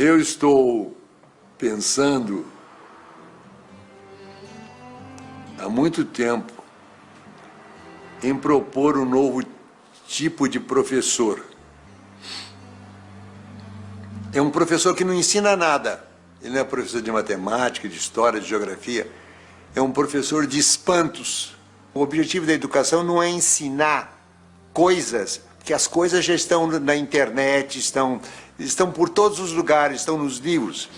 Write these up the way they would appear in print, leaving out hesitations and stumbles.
Eu estou pensando há muito tempo em propor um novo tipo de professor. É um professor que não ensina nada. Ele não é professor de matemática, de história, de geografia. É um professor de espantos. O objetivo da educação não é ensinar coisas, porque as coisas já estão na internet, estão por todos os lugares, estão nos livros.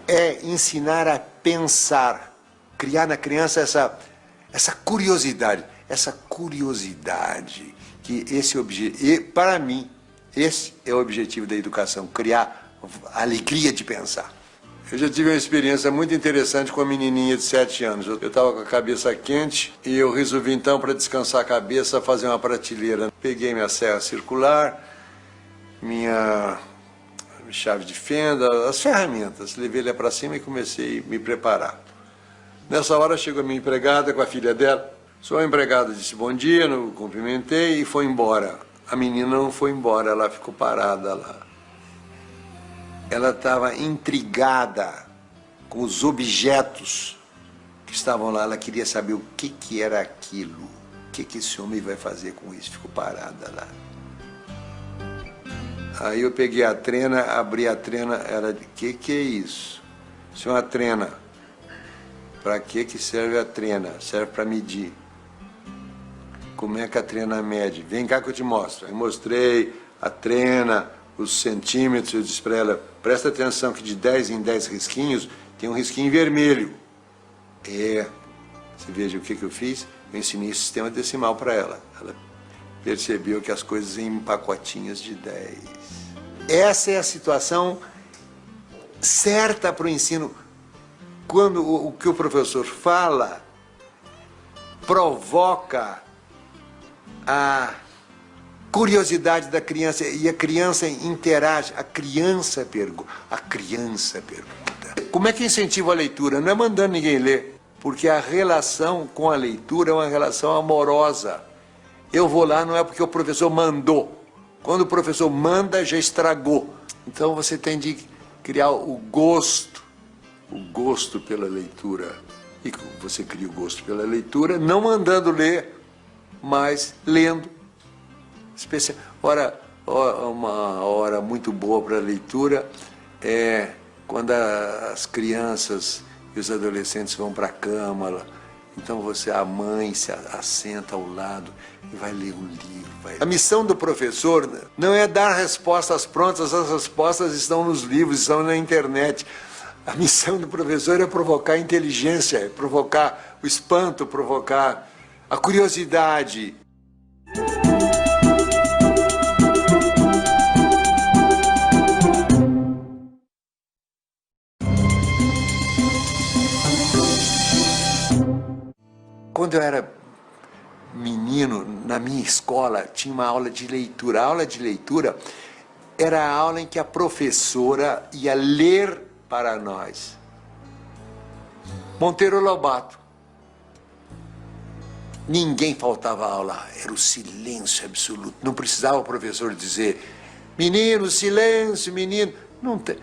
É ensinar a pensar, criar na criança essa curiosidade, que para mim, esse é o objetivo da educação, criar a alegria de pensar. Eu já tive uma experiência muito interessante com uma menininha de 7 anos. Eu estava com a cabeça quente e eu resolvi então, para descansar a cabeça, fazer uma prateleira. Peguei minha serra circular, minha chave de fenda, as ferramentas. Levei ela para cima e comecei a me preparar. Nessa hora chegou a minha empregada com a filha dela. Sua empregada disse bom dia, eu cumprimentei e foi embora. A menina não foi embora, ela ficou parada lá. Ela estava intrigada com os objetos que estavam lá. Ela queria saber o que era aquilo. O que esse homem vai fazer com isso? Ficou parada lá. Aí eu peguei a trena, abri a trena. Ela disse, que é isso? Isso é uma trena. Para que serve a trena? Serve para medir. Como é que a trena mede? Vem cá que eu te mostro. Aí mostrei a trena, os centímetros. Eu disse para ela, presta atenção que de 10 em 10 risquinhos tem um risquinho vermelho. Você veja o que eu fiz? Eu ensinei sistema decimal para ela. Ela percebeu que as coisas em pacotinhos de 10. Essa é a situação certa para o ensino. Quando o que o professor fala provoca a curiosidade da criança e a criança interage, a criança pergunta. Como é que incentiva a leitura? Não é mandando ninguém ler, porque a relação com a leitura é uma relação amorosa. Eu vou lá não é porque o professor mandou. Quando o professor manda, já estragou. Então você tem de criar o gosto pela leitura. E você cria o gosto pela leitura, não mandando ler, mas lendo. Uma hora muito boa para a leitura é quando as crianças e os adolescentes vão para a cama. Então a mãe se assenta ao lado e vai ler um livro. A missão do professor não é dar respostas prontas, as respostas estão nos livros, estão na internet. A missão do professor é provocar a inteligência, é provocar o espanto, provocar a curiosidade. Quando eu era menino, na minha escola, tinha uma aula de leitura. A aula de leitura era a aula em que a professora ia ler para nós. Monteiro Lobato. Ninguém faltava aula, era o silêncio absoluto. Não precisava o professor dizer, menino, silêncio, menino. Não tem.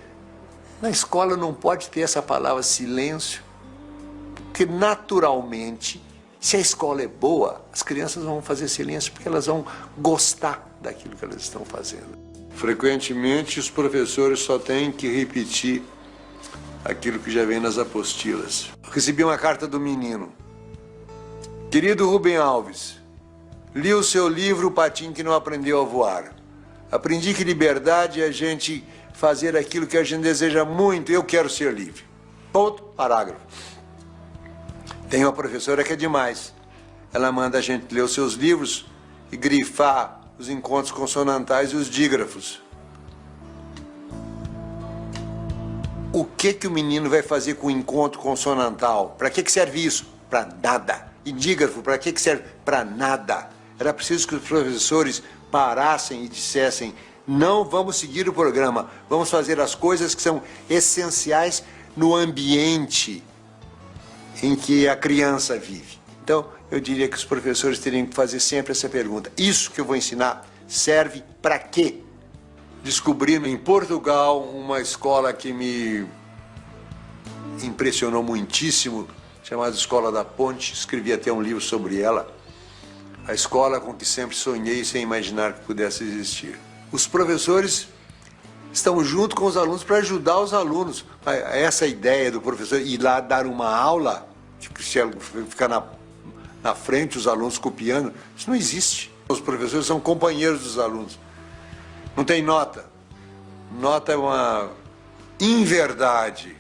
Na escola não pode ter essa palavra silêncio, porque naturalmente, se a escola é boa, as crianças vão fazer silêncio porque elas vão gostar daquilo que elas estão fazendo. Frequentemente, os professores só têm que repetir aquilo que já vem nas apostilas. Recebi uma carta do menino. Querido Rubem Alves, li o seu livro O Patinho que Não Aprendeu a Voar. Aprendi que liberdade é a gente fazer aquilo que a gente deseja muito. Eu quero ser livre. Ponto, parágrafo. Tem uma professora que é demais. Ela manda a gente ler os seus livros e grifar os encontros consonantais e os dígrafos. O que o menino vai fazer com o encontro consonantal? Para que serve isso? Para nada. E dígrafo, para que serve? Para nada. Era preciso que os professores parassem e dissessem, não vamos seguir o programa, vamos fazer as coisas que são essenciais no ambiente em que a criança vive. Então, eu diria que os professores teriam que fazer sempre essa pergunta. Isso que eu vou ensinar serve para quê? descobri em Portugal uma escola que me impressionou muitíssimo, chamada Escola da Ponte. Escrevi até um livro sobre ela. A escola com que sempre sonhei sem imaginar que pudesse existir. Os professores estão junto com os alunos para ajudar os alunos. Essa ideia do professor ir lá dar uma aula, ficar na frente, os alunos copiando, isso não existe. Os professores são companheiros dos alunos. Não tem nota. Nota é uma inverdade.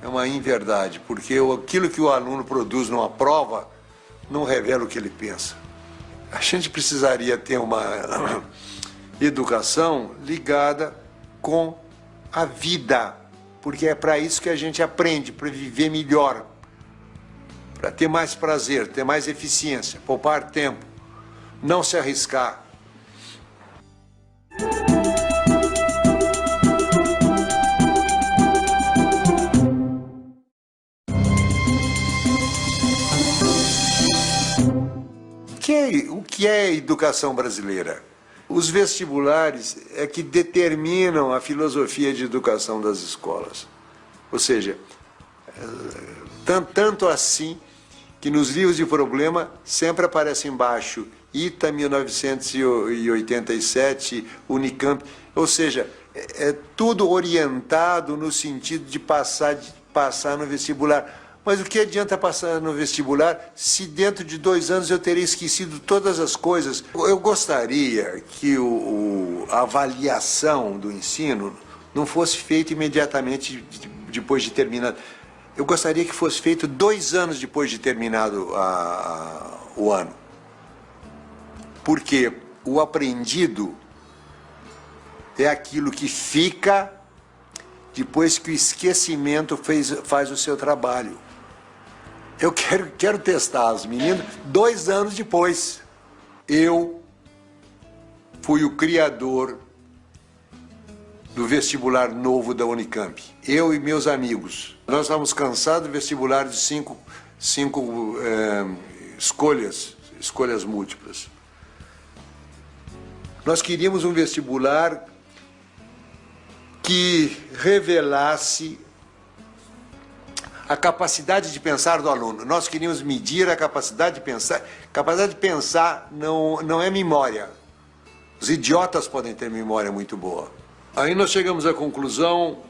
É uma inverdade, porque aquilo que o aluno produz numa prova não revela o que ele pensa. A gente precisaria ter uma educação ligada com a vida, porque é para isso que a gente aprende, para viver melhor, para ter mais prazer, ter mais eficiência, poupar tempo, não se arriscar. O que é a educação brasileira? Os vestibulares é que determinam a filosofia de educação das escolas. Ou seja, tanto assim que nos livros de problema sempre aparece embaixo ITA 1987, Unicamp, ou seja, é tudo orientado no sentido de passar no vestibular. Mas o que adianta passar no vestibular se dentro de 2 anos eu teria esquecido todas as coisas? Eu gostaria que a avaliação do ensino não fosse feita imediatamente depois de terminado. Eu gostaria que fosse feito 2 anos depois de terminado o ano. Porque o aprendido é aquilo que fica depois que o esquecimento faz o seu trabalho. Eu quero testar os meninos 2 anos depois. Eu fui o criador do vestibular novo da Unicamp. Eu e meus amigos. Nós estávamos cansados do vestibular de cinco escolhas múltiplas. Nós queríamos um vestibular que revelasse a capacidade de pensar do aluno. Nós queríamos medir a capacidade de pensar. Capacidade de pensar não é memória. Os idiotas podem ter memória muito boa. Aí nós chegamos à conclusão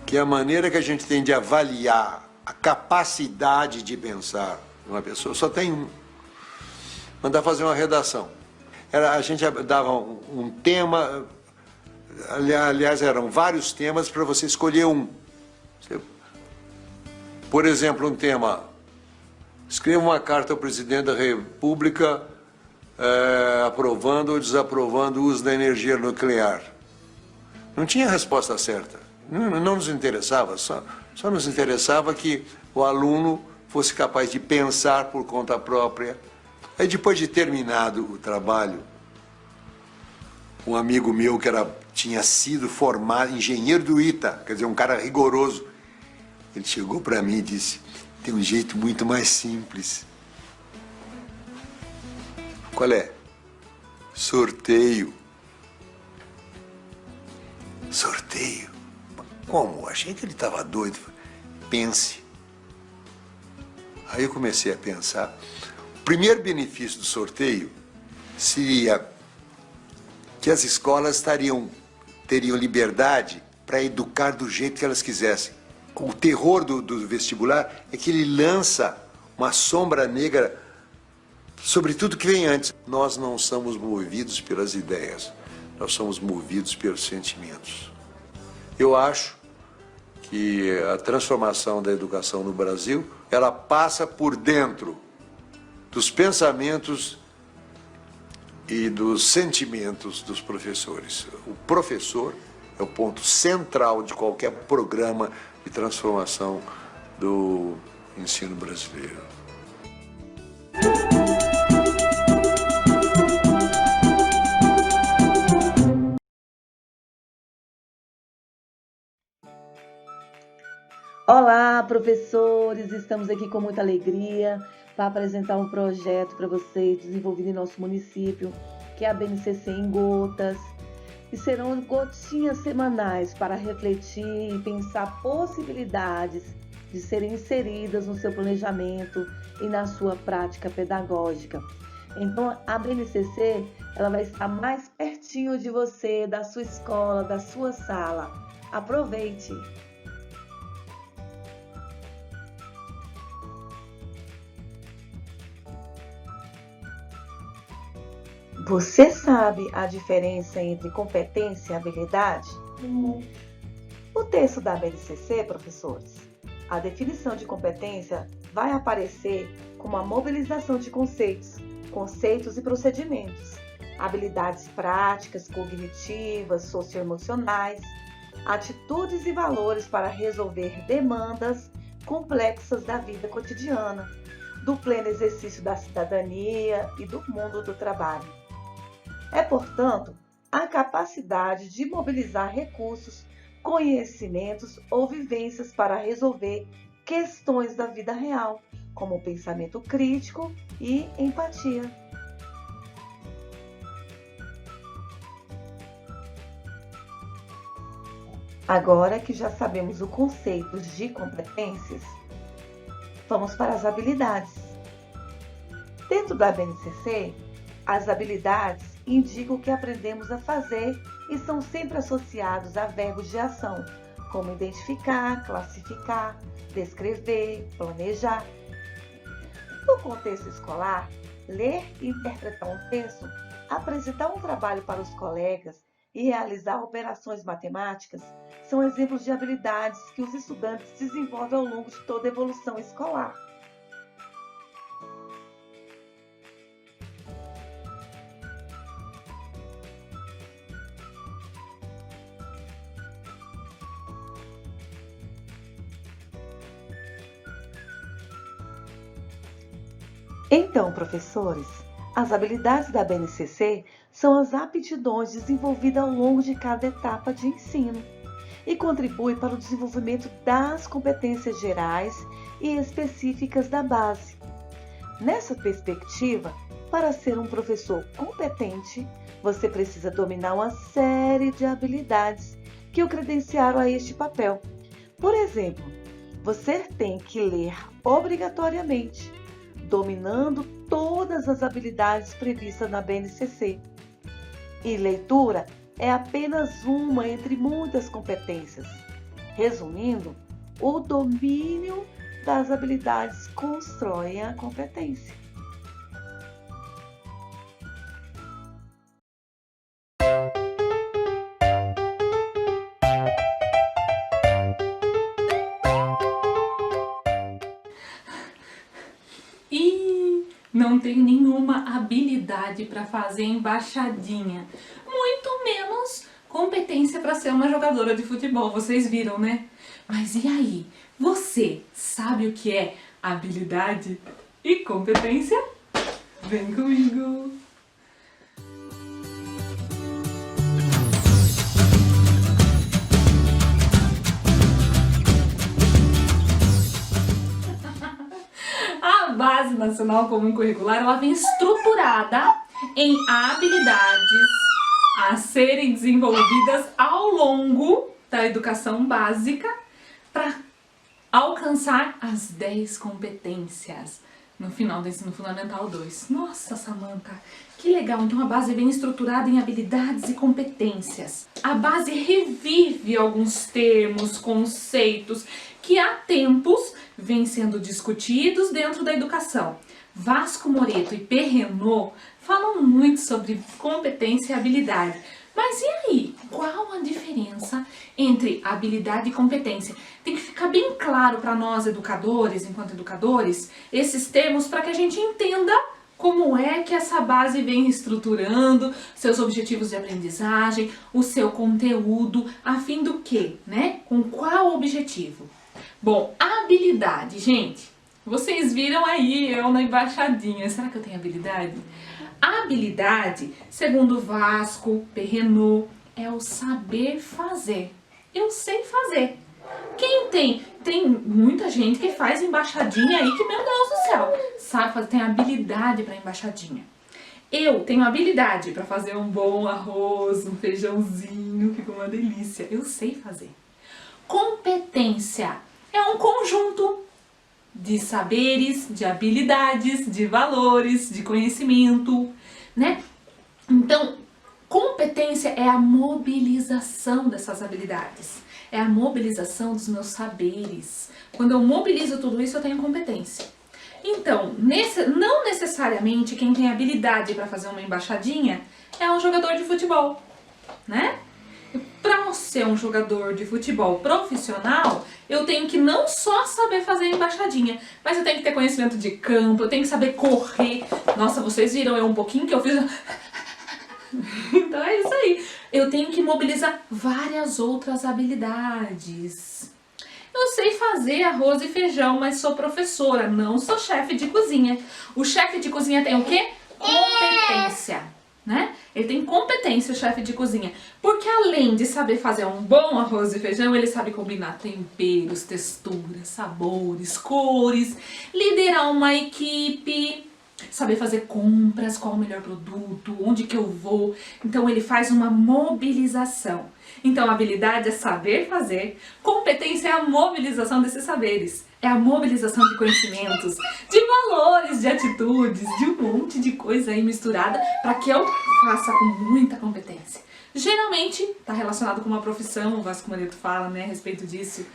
que a maneira que a gente tem de avaliar a capacidade de pensar de uma pessoa só tem um. Mandar fazer uma redação. A gente dava um tema, aliás, eram vários temas para você escolher um. Por exemplo, um tema: escreva uma carta ao presidente da República aprovando ou desaprovando o uso da energia nuclear. Não tinha resposta certa. Não nos interessava, só nos interessava que o aluno fosse capaz de pensar por conta própria. Aí, depois de terminado o trabalho, um amigo meu que tinha sido formado engenheiro do ITA, quer dizer, um cara rigoroso, ele chegou para mim e disse: tem um jeito muito mais simples. Qual é? Sorteio. Sorteio? Como? Achei que ele estava doido. Pense. Aí eu comecei a pensar. O primeiro benefício do sorteio seria que as escolas teriam liberdade para educar do jeito que elas quisessem. O terror do vestibular é que ele lança uma sombra negra sobre tudo que vem antes. Nós não somos movidos pelas ideias, nós somos movidos pelos sentimentos. Eu acho que a transformação da educação no Brasil, ela passa por dentro dos pensamentos e dos sentimentos dos professores. O professor é o ponto central de qualquer programa de transformação do ensino brasileiro. Olá, professores! Estamos aqui com muita alegria para apresentar um projeto para vocês desenvolvido em nosso município, que que é a BNCC em gotas, e serão gotinhas semanais para refletir e pensar possibilidades de serem inseridas no seu planejamento e na sua prática pedagógica. Então, a BNCC ela vai estar mais pertinho de você, da sua escola, da sua sala. Aproveite! Você sabe a diferença entre competência e habilidade? No texto da BNCC, professores, a definição de competência vai aparecer como a mobilização de conceitos e procedimentos, habilidades práticas, cognitivas, socioemocionais, atitudes e valores para resolver demandas complexas da vida cotidiana, do pleno exercício da cidadania e do mundo do trabalho. É, portanto, a capacidade de mobilizar recursos, conhecimentos ou vivências para resolver questões da vida real, como pensamento crítico e empatia. Agora que já sabemos o conceito de competências, vamos para as habilidades. Dentro da BNCC, as habilidades indicam o que aprendemos a fazer e são sempre associados a verbos de ação, como identificar, classificar, descrever, planejar. No contexto escolar, ler e interpretar um texto, apresentar um trabalho para os colegas e realizar operações matemáticas são exemplos de habilidades que os estudantes desenvolvem ao longo de toda a evolução escolar. Então, professores, as habilidades da BNCC são as aptidões desenvolvidas ao longo de cada etapa de ensino e contribuem para o desenvolvimento das competências gerais e específicas da base. Nessa perspectiva, para ser um professor competente, você precisa dominar uma série de habilidades que o credenciaram a este papel. Por exemplo, você tem que ler obrigatoriamente, dominando todas as habilidades previstas na BNCC. E leitura é apenas uma entre muitas competências. Resumindo, o domínio das habilidades constrói a competência. Não tenho nenhuma habilidade para fazer embaixadinha, muito menos competência para ser uma jogadora de futebol, vocês viram, né? Mas e aí, você sabe o que é habilidade e competência? Vem comigo! A Base Nacional Comum Curricular, ela vem estruturada em habilidades a serem desenvolvidas ao longo da educação básica para alcançar as 10 competências no final do ensino fundamental 2. Nossa, Samantha, que legal! Então a base é bem estruturada em habilidades e competências. A base revive alguns termos, conceitos que há tempos vêm sendo discutidos dentro da educação. Vasco Moreto e Perrenot falam muito sobre competência e habilidade. Mas e aí? Qual a diferença entre habilidade e competência? Tem que ficar bem claro para nós educadores, enquanto educadores, esses termos para que a gente entenda como é que essa base vem estruturando seus objetivos de aprendizagem, o seu conteúdo, a fim do quê, né? Com qual objetivo? Bom, habilidade, gente. Vocês viram aí eu na embaixadinha. Será que eu tenho habilidade? A habilidade, segundo Vasco, Perrenot, é o saber fazer. Eu sei fazer. Quem tem? Tem muita gente que faz embaixadinha aí que, meu Deus do céu, sabe fazer, tem habilidade para embaixadinha. Eu tenho habilidade para fazer um bom arroz, um feijãozinho, fica uma delícia. Eu sei fazer. Competência é um conjunto de saberes, de habilidades, de valores, de conhecimento, né? Então, competência é a mobilização dessas habilidades, é a mobilização dos meus saberes. Quando eu mobilizo tudo isso, eu tenho competência. Então, não necessariamente quem tem habilidade para fazer uma embaixadinha é um jogador de futebol, né? Para ser um jogador de futebol profissional, eu tenho que não só saber fazer embaixadinha, mas eu tenho que ter conhecimento de campo, eu tenho que saber correr. Nossa, vocês viram eu um pouquinho que eu fiz... Então é isso aí. Eu tenho que mobilizar várias outras habilidades. Eu sei fazer arroz e feijão, mas sou professora, não sou chefe de cozinha. O chefe de cozinha tem o quê? Competência, né? Ele tem competência, o chefe de cozinha. Porque além de saber fazer um bom arroz e feijão, ele sabe combinar temperos, texturas, sabores, cores, liderar uma equipe, saber fazer compras, qual o melhor produto, onde que eu vou. Então ele faz uma mobilização. Então a habilidade é saber fazer, competência é a mobilização desses saberes. É a mobilização de conhecimentos, de valores, de atitudes, de um monte de coisa aí misturada para que eu faça com muita competência. Geralmente está relacionado com uma profissão, o Vasco Moreto fala, né, a respeito disso.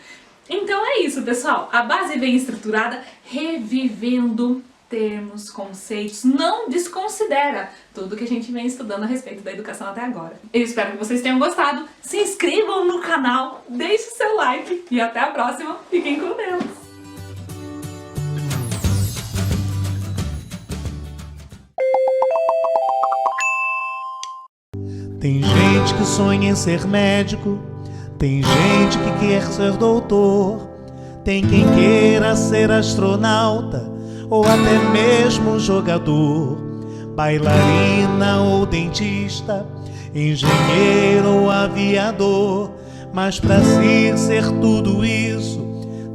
Então é isso, pessoal. A base vem estruturada, revivendo termos, conceitos, não desconsidera tudo que a gente vem estudando a respeito da educação até agora. Eu espero que vocês tenham gostado, se inscrevam no canal, deixe seu like e até a próxima. Fiquem com Deus! Tem gente que sonha em ser médico, tem gente que quer ser doutor, tem quem queira ser astronauta ou até mesmo jogador, bailarina ou dentista, engenheiro ou aviador. Mas para se ser tudo isso,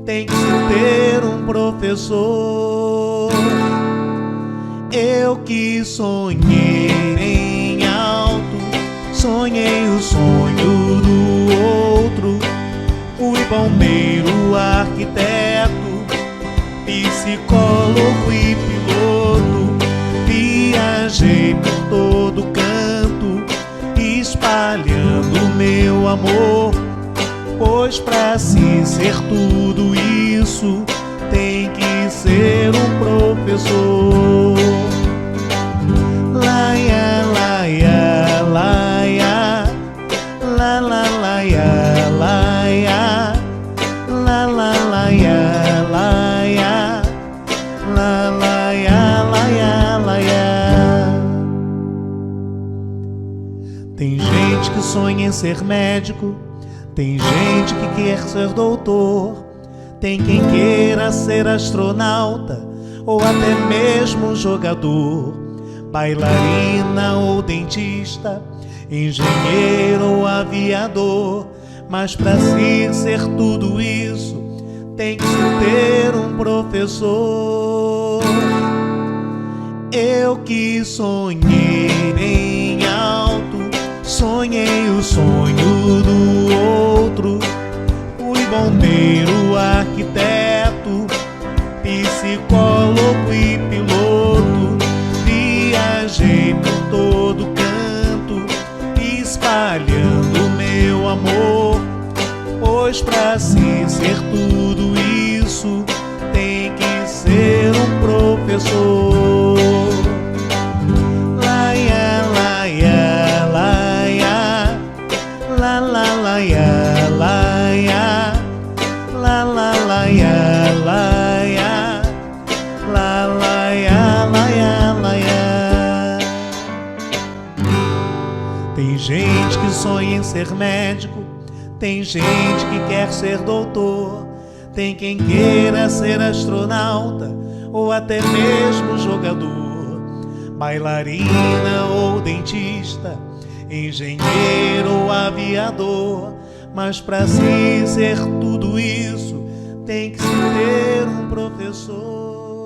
tem que se ter um professor. Eu que sonhei em alto, sonhei o sonho do outro, fui bombeiro, arquiteto, psicólogo e piloto, viajei por todo canto, espalhando meu amor. Pois pra se ser tudo isso, tem que ser um professor. Laia, laia, laia, la la laia, laia, la la laia, laia, la laia, laia, laia. Tem gente que sonha em ser médico, tem gente que quer ser doutor, tem quem queira ser astronauta ou até mesmo jogador, bailarina ou dentista, engenheiro ou aviador. Mas para se ser tudo isso, tem que se ter um professor. Eu que sonhei bem alto, sonhei o sonho do outro, fui bombeiro, arquiteto, psicólogo e piloto, viajei por todo canto, espalhando meu amor. Pois pra se ser tudo isso, tem que ser um professor. Laia, laia, laia, la la laia, laia, la la laia, laia, la laia, laia, laia. Tem gente que sonha em ser médico, tem gente que quer ser doutor, tem quem queira ser astronauta ou até mesmo jogador, bailarina ou dentista, engenheiro ou aviador. Mas para se ser tudo isso, tem que se ter um professor.